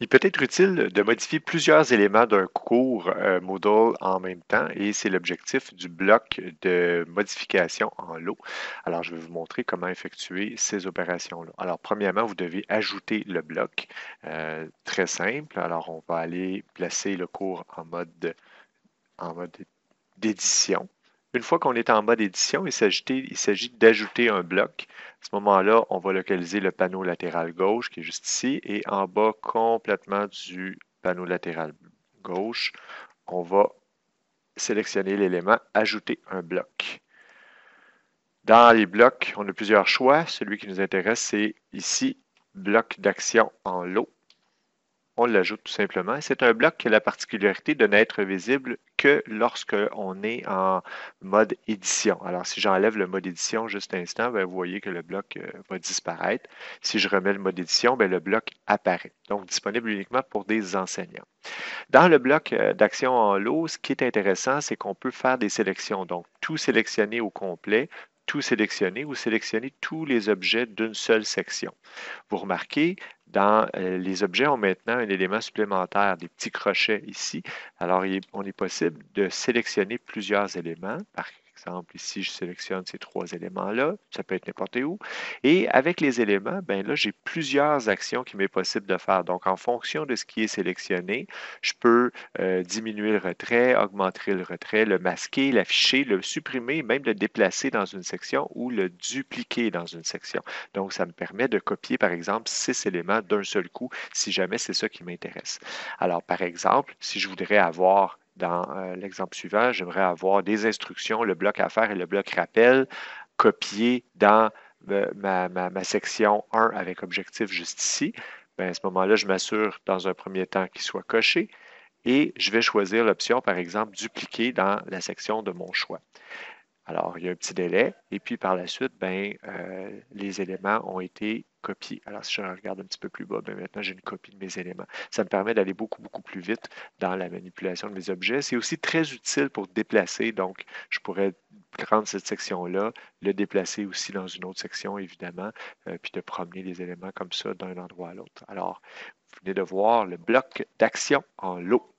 Il peut être utile de modifier plusieurs éléments d'un cours Moodle en même temps et c'est l'objectif du bloc de modification en lot. Alors, je vais vous montrer comment effectuer ces opérations-là. Alors, premièrement, vous devez ajouter le bloc. Très simple. Alors, on va aller placer le cours en mode d'édition. Une fois qu'on est en mode édition, il s'agit d'ajouter un bloc. À ce moment-là, on va localiser le panneau latéral gauche qui est juste ici et en bas complètement du panneau latéral gauche, on va sélectionner l'élément Ajouter un bloc. Dans les blocs, on a plusieurs choix. Celui qui nous intéresse, c'est ici, bloc d'action en lot. On l'ajoute tout simplement. C'est un bloc qui a la particularité de n'être visible que lorsqu'on est en mode édition. Alors, si j'enlève le mode édition juste un instant, bien, vous voyez que le bloc va disparaître. Si je remets le mode édition, bien, le bloc apparaît. Donc, disponible uniquement pour des enseignants. Dans le bloc d'action en lot, ce qui est intéressant, c'est qu'on peut faire des sélections. Donc, tout sélectionner au complet, tout sélectionner ou sélectionner tous les objets d'une seule section. Vous remarquez, dans les objets ont maintenant un élément supplémentaire, des petits crochets ici. Alors, on est possible de sélectionner plusieurs éléments. Par exemple, ici, je sélectionne ces trois éléments-là. Ça peut être n'importe où. Et avec les éléments, ben là, j'ai plusieurs actions qu'il m'est possible de faire. Donc, en fonction de ce qui est sélectionné, je peux diminuer le retrait, augmenter le retrait, le masquer, l'afficher, le supprimer, même le déplacer dans une section ou le dupliquer dans une section. Donc, ça me permet de copier, par exemple, 6 éléments d'un seul coup, si jamais c'est ça qui m'intéresse. Alors, par exemple, si je voudrais avoir, dans l'exemple suivant, j'aimerais avoir des instructions, le bloc à faire et le bloc rappel, copiés dans ma section 1 avec objectif juste ici. Bien, à ce moment-là, je m'assure dans un premier temps qu'il soit coché et je vais choisir l'option, par exemple, dupliquer dans la section de mon choix. Alors, il y a un petit délai et puis par la suite, ben, les éléments ont été copiés. Alors, si je regarde un petit peu plus bas, ben, maintenant j'ai une copie de mes éléments. Ça me permet d'aller beaucoup, beaucoup plus vite dans la manipulation de mes objets. C'est aussi très utile pour déplacer. Donc, je pourrais prendre cette section-là, le déplacer aussi dans une autre section, évidemment, puis de promener les éléments comme ça d'un endroit à l'autre. Alors, vous venez de voir le bloc d'action en lot.